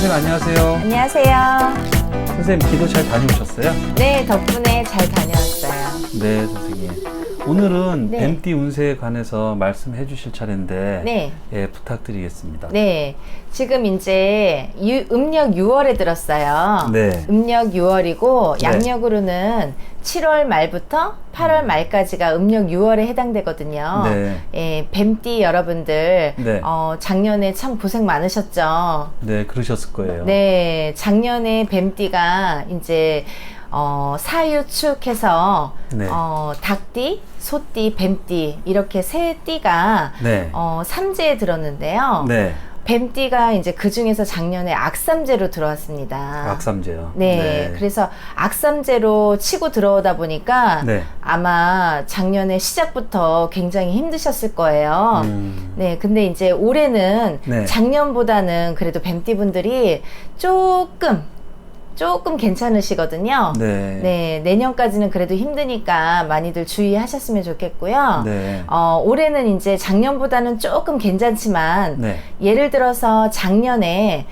선생님 안녕하세요. 안녕하세요. 선생님 기도 잘 다녀오셨어요? 네, 덕분에 잘 다녀왔어요. 네, 선생님. 오늘은 네. 뱀띠 운세에 관해서 말씀해 주실 차례인데 네. 예, 부탁드리겠습니다. 네, 지금 이제 음력 6월에 들었어요. 네. 음력 6월이고 네. 양력으로는 7월 말부터 8월 말까지가 음력 6월에 해당되거든요. 네. 예, 뱀띠 여러분들 네. 작년에 참 고생 많으셨죠. 네, 그러셨을 거예요. 네, 작년에 뱀띠가 이제 사유축해서 네. 닭띠, 소띠, 뱀띠 이렇게 세 띠가 네. 삼재에 들었는데요. 네. 뱀띠가 이제 그 중에서 작년에 악삼재로 들어왔습니다. 악삼재요. 네, 그래서 악삼재로 치고 들어오다 보니까 네. 아마 작년에 시작부터 굉장히 힘드셨을 거예요. 네, 근데 이제 올해는 네. 작년보다는 그래도 뱀띠 분들이 조금 괜찮으시거든요. 네. 네, 내년까지는 그래도 힘드니까 많이들 주의하셨으면 좋겠고요. 네. 올해는 이제 작년보다는 조금 괜찮지만, 네. 예를 들어서 작년에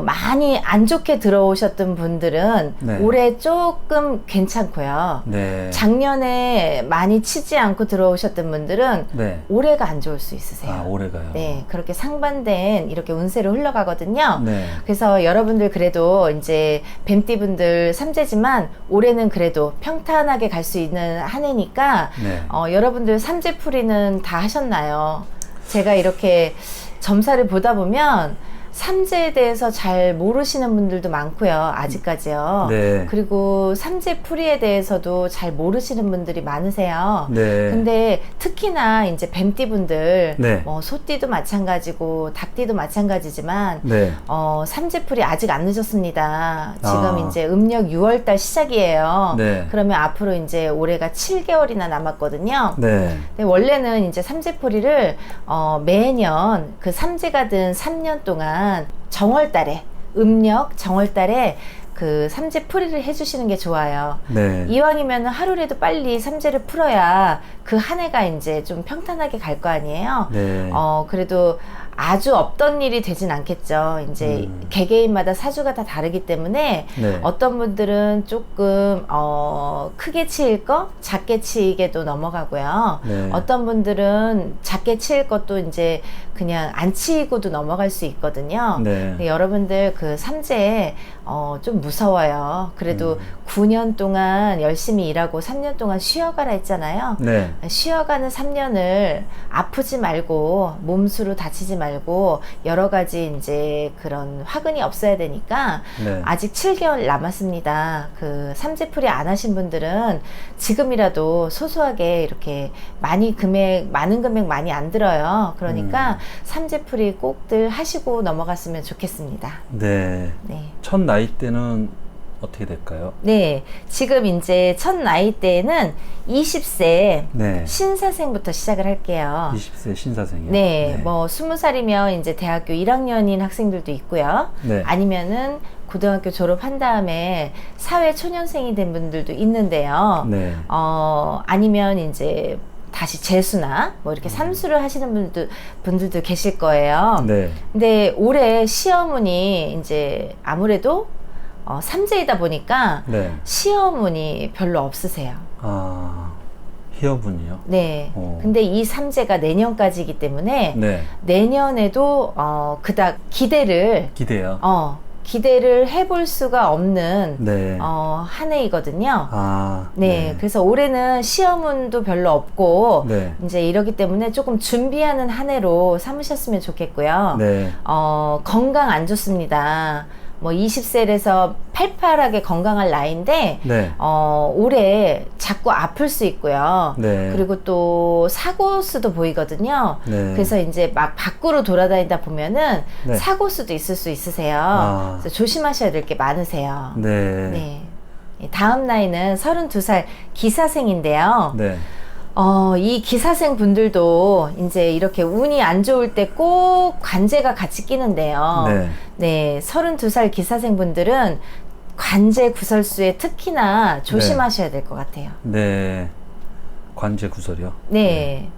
많이 안 좋게 들어오셨던 분들은 네. 올해 조금 괜찮고요. 네. 작년에 많이 치지 않고 들어오셨던 분들은 네. 올해가 안 좋을 수 있으세요. 아, 올해가요. 네, 그렇게 상반된 이렇게 운세로 흘러가거든요. 네. 그래서 여러분들 그래도 이제 뱀띠 분들 삼재지만 올해는 그래도 평탄하게 갈 수 있는 한 해니까 네. 여러분들 삼재풀이는 다 하셨나요? 제가 이렇게 점사를 보다 보면 삼재에 대해서 잘 모르시는 분들도 많고요. 아직까지요. 네. 그리고 삼재풀이에 대해서도 잘 모르시는 분들이 많으세요. 네. 근데 특히나 이제 뱀띠 분들, 네. 소띠도 마찬가지고 닭띠도 마찬가지지만 네. 삼재풀이 아직 안 늦었습니다. 지금 아. 이제 음력 6월달 시작이에요. 네. 그러면 앞으로 이제 올해가 7개월이나 남았거든요. 네. 근데 원래는 이제 삼재풀이를 매년 그 삼재가 든 3년 동안 정월달에 음력 정월달에 그 삼재풀이를 해주시는 게 좋아요. 네. 이왕이면 하루라도 빨리 삼재를 풀어야 그 한 해가 이제 좀 평탄하게 갈 거 아니에요. 네. 그래도 아주 없던 일이 되진 않겠죠. 이제 개개인마다 사주가 다 다르기 때문에 네. 어떤 분들은 조금 크게 치일 거 작게 치이게도 넘어가고요. 네. 어떤 분들은 작게 치일 것도 이제 그냥 안 치이고도 넘어갈 수 있거든요. 네. 근데 여러분들 그 삼재 좀 무서워요. 그래도 9년 동안 열심히 일하고 3년 동안 쉬어가라 했잖아요. 네. 쉬어가는 3년을 아프지 말고 몸수로 다치지 말고 여러 가지 이제 그런 화근이 없어야 되니까 네. 아직 7개월 남았습니다. 그 삼재풀이 안 하신 분들은 지금이라도 소소하게 이렇게 많은 금액 많이 안 들어요. 그러니까 삼재풀이 꼭들 하시고 넘어갔으면 좋겠습니다. 네. 네. 첫 나이 때는 어떻게 될까요? 네, 지금 이제 첫 나이 때는 20세 네. 신사생부터 시작을 할게요. 20세 신사생이요? 네, 뭐 20살이면 이제 대학교 1학년인 학생들도 있고요. 네. 아니면은 고등학교 졸업한 다음에 사회 초년생이 된 분들도 있는데요. 네. 아니면 이제 다시 재수나 뭐 이렇게 삼수를 하시는 분들도 계실 거예요. 네. 근데 올해 시험운이 이제 아무래도 삼재이다 보니까 네. 시험운이 별로 없으세요. 아, 희여분이요? 네. 근데 이 삼재가 내년까지이기 때문에 네. 내년에도 그닥 기대를 해볼 수가 없는 네. 한 해이거든요. 아, 네, 그래서 올해는 시험운도 별로 없고 네. 이제 이러기 때문에 조금 준비하는 한 해로 삼으셨으면 좋겠고요. 네. 건강 안 좋습니다. 뭐 20세에서 팔팔하게 건강할 나이인데 네. 올해 자꾸 아플 수 있고요. 네. 그리고 또 사고 수도 보이거든요. 네. 그래서 이제 막 밖으로 돌아다니다 보면은 네. 사고 수도 있을 수 있으세요. 아. 그래서 조심하셔야 될 게 많으세요. 네. 네. 다음 나이는 32살 기사생인데요. 네. 이 기사생 분들도 이제 이렇게 운이 안 좋을 때 꼭 관제가 같이 끼는데요. 네. 네, 32살 기사생 분들은 관제 구설수에 특히나 조심하셔야 될 것 같아요. 네. 관제 구설이요? 네.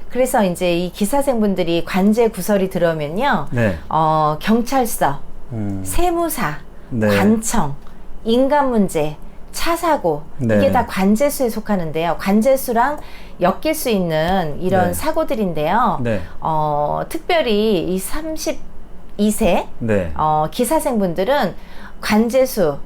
그래서 이제 이 기사생 분들이 관제 구설이 들어오면요. 네. 경찰서, 세무사, 네. 관청, 인간 문제, 차 사고 네. 이게 다 관제수에 속하는데요. 관제수랑 엮일 수 있는 이런 네. 사고들인데요. 네. 특별히 이 32세 네. 기사생분들은 관제수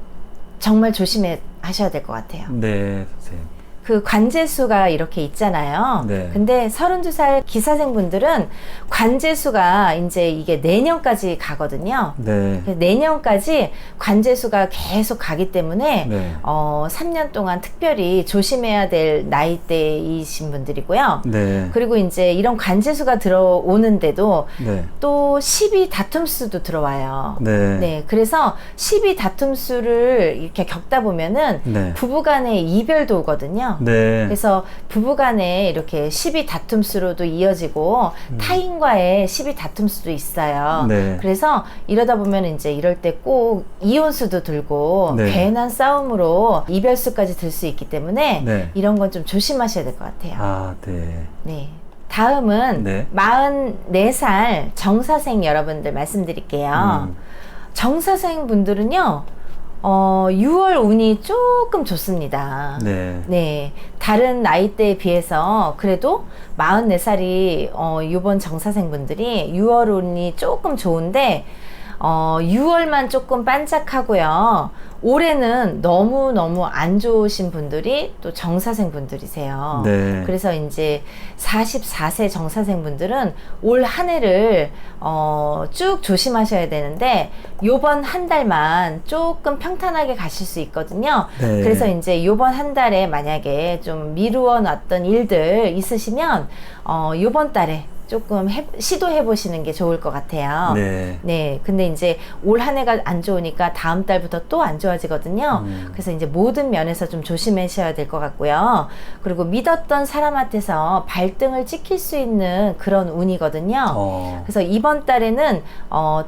정말 조심해 하셔야 될 것 같아요. 네, 선생님. 그 관제수가 이렇게 있잖아요. 네. 근데 32살 기사생분들은 관제수가 이제 이게 내년까지 가거든요. 네. 내년까지 관제수가 계속 가기 때문에 네. 3년 동안 특별히 조심해야 될 나이대이신 분들이고요. 네. 그리고 이제 이런 관제수가 들어오는데도 네. 또 12 다툼수도 들어와요. 네. 네, 그래서 12 다툼수를 이렇게 겪다 보면은 네. 부부간의 이별도 오거든요. 네. 그래서 부부간에 이렇게 12 다툼수로도 이어지고 타인과의 12 다툼수도 있어요. 네. 그래서 이러다 보면 이제 이럴 때 꼭 이혼수도 들고 네. 괜한 싸움으로 이별수까지 들 수 있기 때문에 네. 이런 건 좀 조심하셔야 될 것 같아요. 아, 네. 네. 다음은 네. 44살 정사생 여러분들 말씀드릴게요. 정사생 분들은요, 6월 운이 조금 좋습니다. 네. 네. 다른 나이대에 비해서 그래도 44살이, 요번 정사생 분들이 6월 운이 조금 좋은데, 6월만 조금 반짝하고요. 올해는 너무너무 안 좋으신 분들이 또 정사생 분들이세요. 네. 그래서 이제 44세 정사생 분들은 올 한 해를 쭉 조심하셔야 되는데 요번 한 달만 조금 평탄하게 가실 수 있거든요. 네. 그래서 이제 요번 한 달에 만약에 좀 미루어 놨던 일들 있으시면 요번 달에 조금 시도해 보시는 게 좋을 것 같아요. 네. 네. 근데 이제 올 한 해가 안 좋으니까 다음 달부터 또 안 좋아지거든요. 그래서 이제 모든 면에서 좀 조심하셔야 될 것 같고요. 그리고 믿었던 사람한테서 발등을 찍힐 수 있는 그런 운이거든요. 그래서 이번 달에는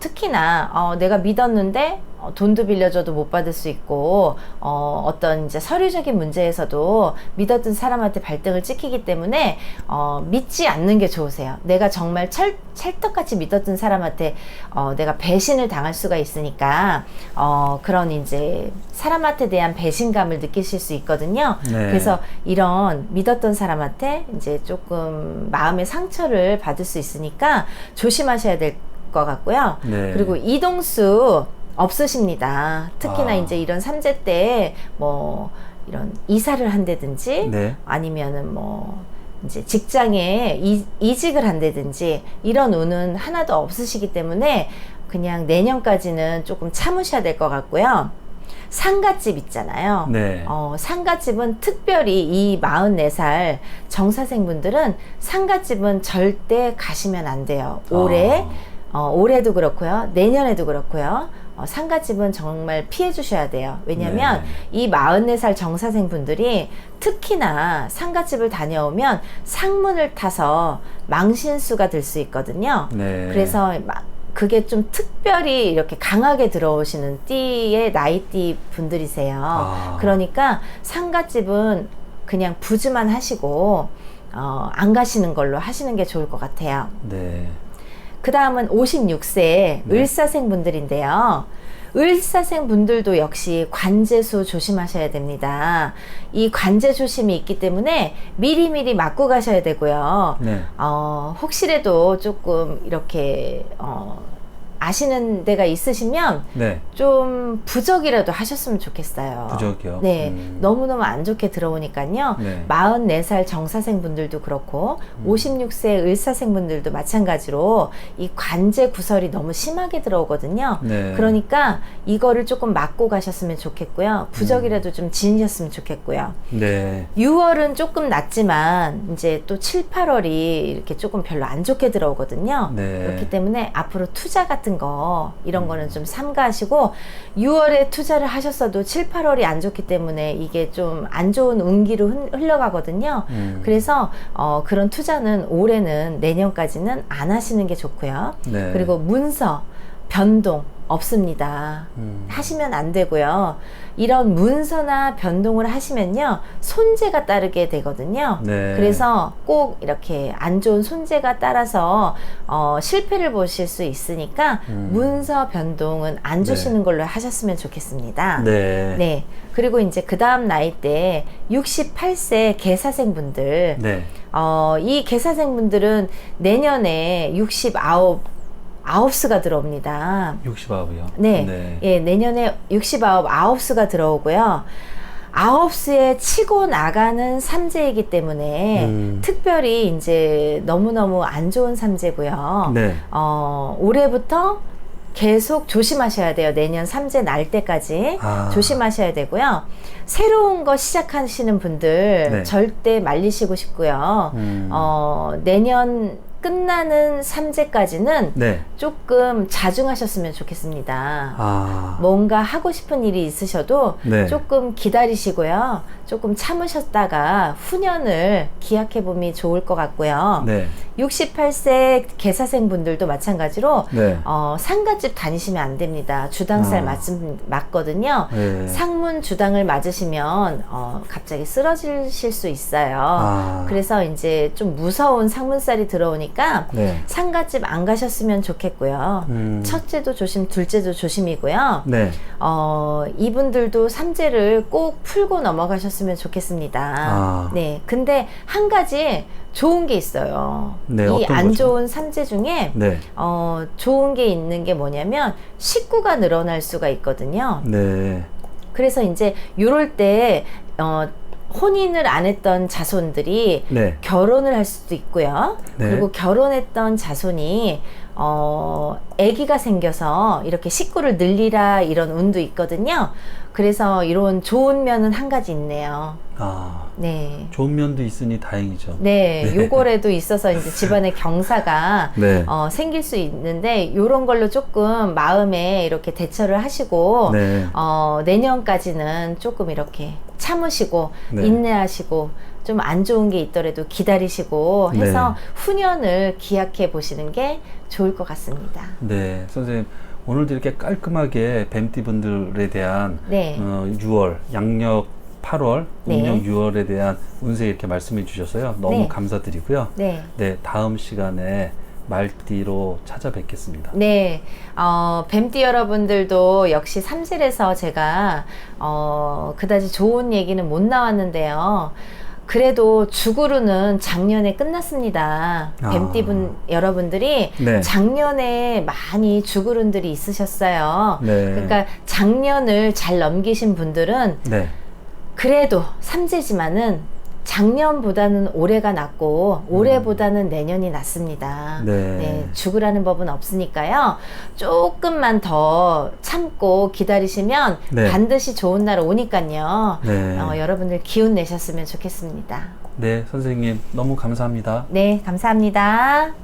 특히나 내가 믿었는데 돈도 빌려줘도 못 받을 수 있고 어떤 이제 서류적인 문제에서도 믿었던 사람한테 발등을 찍히기 때문에 믿지 않는 게 좋으세요. 내가 정말 찰떡같이 믿었던 사람한테 내가 배신을 당할 수가 있으니까 그런 이제 사람한테 대한 배신감을 느끼실 수 있거든요. 네. 그래서 이런 믿었던 사람한테 이제 조금 마음의 상처를 받을 수 있으니까 조심하셔야 될 것 같고요. 네. 그리고 이동수 없으십니다. 특히나 이제 이런 삼재 때 뭐 이런 이사를 한다든지 네. 아니면은 뭐 이제 직장에 이직을 한다든지 이런 운은 하나도 없으시기 때문에 그냥 내년까지는 조금 참으셔야 될 것 같고요. 상갓집 있잖아요. 네. 상갓집은 특별히 이 44살 정사생분들은 상갓집은 절대 가시면 안 돼요. 올해도 그렇고요. 내년에도 그렇고요. 상갓집은 정말 피해 주셔야 돼요. 왜냐면 네. 이 44살 정사생 분들이 특히나 상갓집을 다녀오면 상문을 타서 망신수가 될 수 있거든요. 네. 그래서 그게 좀 특별히 이렇게 강하게 들어오시는 띠의 나이띠 분들이세요. 그러니까 상갓집은 그냥 부즈만 하시고 안 가시는 걸로 하시는 게 좋을 것 같아요. 네. 그 다음은 56세 을사생 분들인데요. 을사생 분들도 역시 관제수 조심하셔야 됩니다. 이 관제 조심이 있기 때문에 미리미리 맞고 가셔야 되고요. 네. 혹시라도 조금 이렇게 아시는 데가 있으시면 네. 좀 부적이라도 하셨으면 좋겠어요. 부적이요? 네. 너무너무 안 좋게 들어오니까요. 네. 44살 정사생 분들도 그렇고 56세 을사생 분들도 마찬가지로 이 관제 구설이 너무 심하게 들어오거든요. 네. 그러니까 이거를 조금 막고 가셨으면 좋겠고요. 부적이라도 좀 지니셨으면 좋겠고요. 네. 6월은 조금 낫지만 이제 또 7, 8월이 이렇게 조금 별로 안 좋게 들어오거든요. 네. 그렇기 때문에 앞으로 투자 같은 거 이런 거는 좀 삼가하시고 6월에 투자를 하셨어도 7, 8월이 안 좋기 때문에 이게 좀 안 좋은 운기로 흘러가거든요. 그래서 그런 투자는 올해는 내년까지는 안 하시는 게 좋고요. 네. 그리고 문서 변동 없습니다. 하시면 안 되고요. 이런 문서나 변동을 하시면요, 손재가 따르게 되거든요. 네. 그래서 꼭 이렇게 안 좋은 손재가 따라서 실패를 보실 수 있으니까 문서 변동은 안 주시는 걸로 하셨으면 좋겠습니다. 네. 네. 그리고 이제 그 다음 나이대 68세 개사생분들, 네. 이 개사생분들은 내년에 69수가 들어옵니다. 69이요? 네. 네. 예, 내년에 69수가 들어오고요. 9수에 치고 나가는 삼재이기 때문에 특별히 이제 너무너무 안 좋은 삼재고요. 네. 올해부터 계속 조심하셔야 돼요. 내년 삼재 날 때까지 조심하셔야 되고요. 새로운 거 시작하시는 분들 네. 절대 말리시고 싶고요. 내년 끝나는 삼재까지는 네. 조금 자중하셨으면 좋겠습니다. 뭔가 하고 싶은 일이 있으셔도 네. 조금 기다리시고요. 조금 참으셨다가 후년을 기약해보면 좋을 것 같고요. 네. 68세 개사생분들도 마찬가지로 네. 상가집 다니시면 안 됩니다. 주당살 맞거든요. 네. 상문 주당을 맞으시면 갑자기 쓰러지실 수 있어요. 그래서 이제 좀 무서운 상문살이 들어오니까 네. 상가집 안 가셨으면 좋겠고요. 첫째도 조심, 둘째도 조심이고요. 네. 이분들도 삼재를 꼭 풀고 넘어가셨으면 좋겠습니다. 네. 근데 한 가지 좋은 게 있어요. 네, 이 어떤 안 거죠? 좋은 삼재 중에 네. 좋은 게 있는 게 뭐냐면 식구가 늘어날 수가 있거든요. 네. 그래서 이제 요럴 때 혼인을 안 했던 자손들이 네. 결혼을 할 수도 있고요. 네. 그리고 결혼했던 자손이 아기가 생겨서 이렇게 식구를 늘리라 이런 운도 있거든요. 그래서 이런 좋은 면은 한 가지 있네요. 네. 좋은 면도 있으니 다행이죠. 네, 요거라도 있어서 이제 집안에 경사가 네. 생길 수 있는데 요런 걸로 조금 마음에 이렇게 대처를 하시고 네. 내년까지는 조금 이렇게 참으시고 네. 인내하시고 좀 안 좋은 게 있더라도 기다리시고 해서 네. 후년을 기약해 보시는 게 좋을 것 같습니다. 네, 선생님 오늘도 이렇게 깔끔하게 뱀띠분들에 대한 네. 6월 양력 8월, 네. 음력 6월에 대한 운세 이렇게 말씀해 주셔서요. 너무 네. 감사드리고요. 네. 네, 다음 시간에 말띠로 찾아뵙겠습니다. 네, 뱀띠 여러분들도 역시 삼실에서 제가 그다지 좋은 얘기는 못 나왔는데요. 그래도 주구루는 작년에 끝났습니다. 뱀띠분 여러분들이 네. 작년에 많이 주구run들이 있으셨어요. 네. 그러니까 작년을 잘 넘기신 분들은 네. 그래도 삼재지만은 작년보다는 올해가 낫고 올해보다는 내년이 낫습니다. 네. 네, 죽으라는 법은 없으니까요. 조금만 더 참고 기다리시면 네. 반드시 좋은 날 오니까요. 네. 여러분들 기운 내셨으면 좋겠습니다. 네, 선생님 너무 감사합니다. 네, 감사합니다.